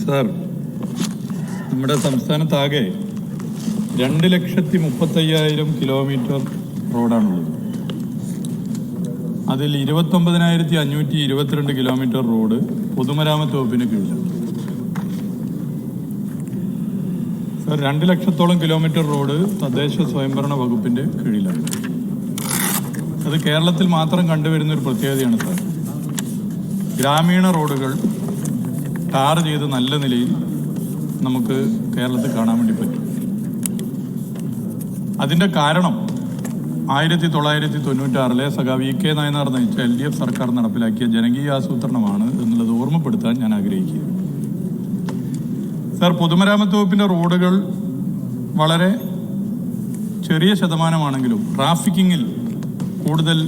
Sir, നമ്മുടെ സംസ്ഥാനത്താകെ 2,35,000 kilometre റോഡാണുള്ളത്. അതിൽ 29,522 kilometre road പൊതുമരാമത്ത് വകുപ്പിന് കീഴിലാണ്. സാർ, 2 ലക്ഷത്തോളം കിലോമീറ്റർ റോഡ് തദ്ദേശ സ്വയംഭരണ വകുപ്പിൻ്റെ കീഴിലാണ്. അത് കേരളത്തിൽ മാത്രം കണ്ടുവരുന്ന ഒരു പ്രത്യേകതയാണ് സാർ. ഗ്രാമീണ റോഡുകൾ ടാർ ചെയ്ത് നല്ല നിലയിൽ നമുക്ക് കേരളത്തിൽ കാണാൻ വേണ്ടി പറ്റും. അതിൻ്റെ കാരണം 1996 സഖാവ് വി കെ നായനാർ നയിച്ച LDF സർക്കാർ നടപ്പിലാക്കിയ ജനകീയ ആസൂത്രണമാണ് എന്നുള്ളത് ഓർമ്മപ്പെടുത്താൻ ഞാൻ ആഗ്രഹിക്കുക. സാർ, പൊതുമരാമത്ത് വകുപ്പിൻ്റെ റോഡുകൾ വളരെ ചെറിയ ശതമാനമാണെങ്കിലും ട്രാഫിക്കിങ്ങിൽ കൂടുതൽ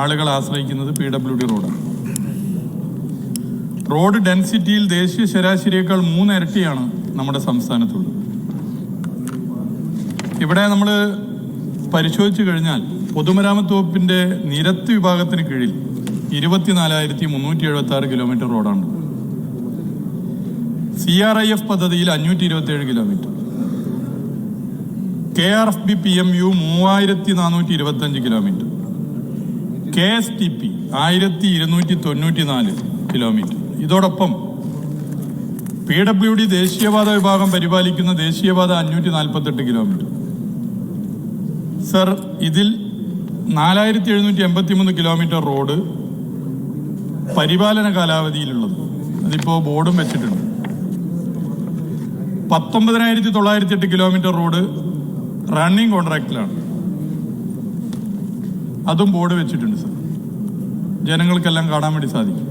ആളുകൾ ആശ്രയിക്കുന്നത് PWD റോഡാണ്. റോഡ് ഡെൻസിറ്റിയിൽ ദേശീയ ശരാശരിയേക്കാൾ 3 ഇരട്ടിയാണ് നമ്മുടെ സംസ്ഥാനത്തുള്ളത്. ഇവിടെ നമ്മൾ പരിശോധിച്ചു കഴിഞ്ഞാൽ പൊതുമരാമത്ത് വകുപ്പിൻ്റെ നിരത്ത് വിഭാഗത്തിന് കീഴിൽ 24,376 കിലോമീറ്റർ റോഡാണ്. CRIF പദ്ധതിയിൽ 527 kilometre, KRFB PMU 3,425 kilometre, KSTP 1,294 kilometre. ഇതോടൊപ്പം PWD ദേശീയപാത വിഭാഗം പരിപാലിക്കുന്ന ദേശീയപാത 548 കിലോമീറ്റർ. സർ, ഇതിൽ 4,783 കിലോമീറ്റർ റോഡ് പരിപാലന കാലാവധിയിലുള്ളത്. അതിപ്പോൾ ബോർഡും വെച്ചിട്ടുണ്ട്. 19,908 കിലോമീറ്റർ റോഡ് റണ്ണിങ് കോൺട്രാക്റ്റിലാണ്. അതും ബോർഡ് വെച്ചിട്ടുണ്ട് സർ, ജനങ്ങൾക്കെല്ലാം കാണാൻ വേണ്ടി സാധിക്കും.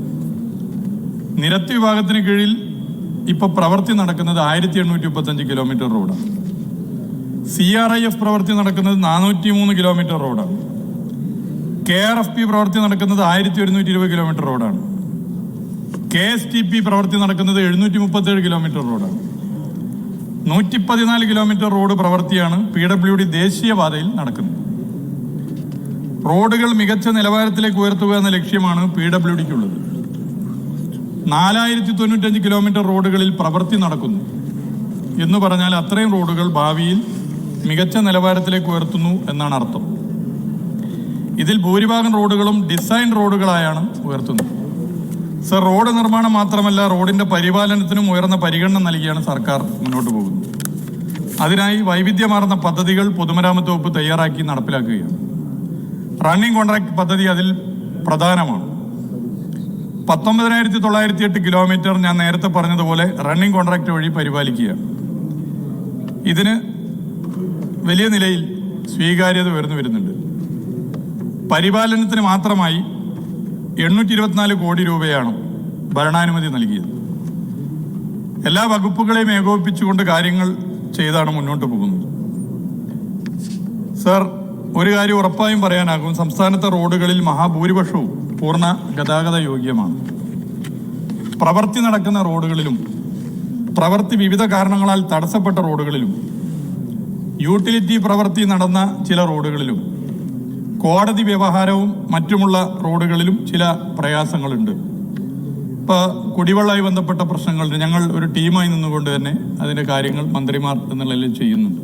നിരത്ത് വിഭാഗത്തിന് കീഴിൽ ഇപ്പോൾ പ്രവൃത്തി നടക്കുന്നത് 1,835 കിലോമീറ്റർ റോഡാണ്. CRIF പ്രവൃത്തി നടക്കുന്നത് 403 കിലോമീറ്റർ റോഡാണ്. KRFP പ്രവൃത്തി നടക്കുന്നത് 1,120 കിലോമീറ്റർ റോഡാണ്. KSTP പ്രവൃത്തി നടക്കുന്നത് 737 കിലോമീറ്റർ റോഡാണ്. 114 കിലോമീറ്റർ റോഡ് പ്രവൃത്തിയാണ് PWD ദേശീയപാതയിൽ നടക്കുന്നത്. റോഡുകൾ മികച്ച നിലവാരത്തിലേക്ക് ഉയർത്തുക എന്ന ലക്ഷ്യമാണ് PWDക്കുള്ളത്. 4,095 കിലോമീറ്റർ റോഡുകളിൽ പ്രവൃത്തി നടക്കുന്നു എന്ന് പറഞ്ഞാൽ അത്രയും റോഡുകൾ ഭാവിയിൽ മികച്ച നിലവാരത്തിലേക്ക് ഉയർത്തുന്നു എന്നാണ് അർത്ഥം. ഇതിൽ ഭൂരിഭാഗം റോഡുകളും ഡിസൈൻ റോഡുകളായാണ് ഉയർത്തുന്നത്. സർ, റോഡ് നിർമ്മാണം മാത്രമല്ല, റോഡിന്റെ പരിപാലനത്തിനും ഉയർന്ന പരിഗണന നൽകിയാണ് സർക്കാർ മുന്നോട്ട് പോകുന്നത്. അതിനായി വൈവിധ്യമാർന്ന പദ്ധതികൾ പൊതുമരാമത്ത് വകുപ്പ് തയ്യാറാക്കി നടപ്പിലാക്കുകയാണ്. റണ്ണിങ് കോൺട്രാക്ട് പദ്ധതി അതിൽ പ്രധാനമാണ്. 19,908 കിലോമീറ്റർ ഞാൻ നേരത്തെ പറഞ്ഞതുപോലെ റണ്ണിങ് കോൺട്രാക്ട് വഴി പരിപാലിക്കുകയാണ്. ഇതിന് വലിയ നിലയിൽ സ്വീകാര്യത ഉയർന്നു വരുന്നുണ്ട്. പരിപാലനത്തിന് മാത്രമായി 824 കോടി രൂപയാണ് ഭരണാനുമതി നൽകിയത്. എല്ലാ വകുപ്പുകളെയും ഏകോപിപ്പിച്ചുകൊണ്ട് കാര്യങ്ങൾ ചെയ്താണ് മുന്നോട്ട് പോകുന്നത്. സർ, ഒരു കാര്യം ഉറപ്പായും പറയാനാകും, സംസ്ഥാനത്തെ റോഡുകളിൽ മഹാഭൂരിപക്ഷവും പൂർണ്ണ ഗതാഗത യോഗ്യമാണ്. പ്രവൃത്തി നടക്കുന്ന റോഡുകളിലും പ്രവൃത്തി വിവിധ കാരണങ്ങളാൽ തടസ്സപ്പെട്ട റോഡുകളിലും യൂട്ടിലിറ്റി പ്രവൃത്തി നടന്ന ചില റോഡുകളിലും കോടതി വ്യവഹാരവും മറ്റുമുള്ള റോഡുകളിലും ചില പ്രയാസങ്ങളുണ്ട്. ഇപ്പോൾ കുടിവെള്ളമായി ബന്ധപ്പെട്ട പ്രശ്നങ്ങളുണ്ട്. ഞങ്ങൾ ഒരു ടീമായി നിന്നുകൊണ്ട് തന്നെ അതിൻ്റെ കാര്യങ്ങൾ മന്ത്രിമാർ എന്നുള്ളതിൽ ചെയ്യുന്നുണ്ട്.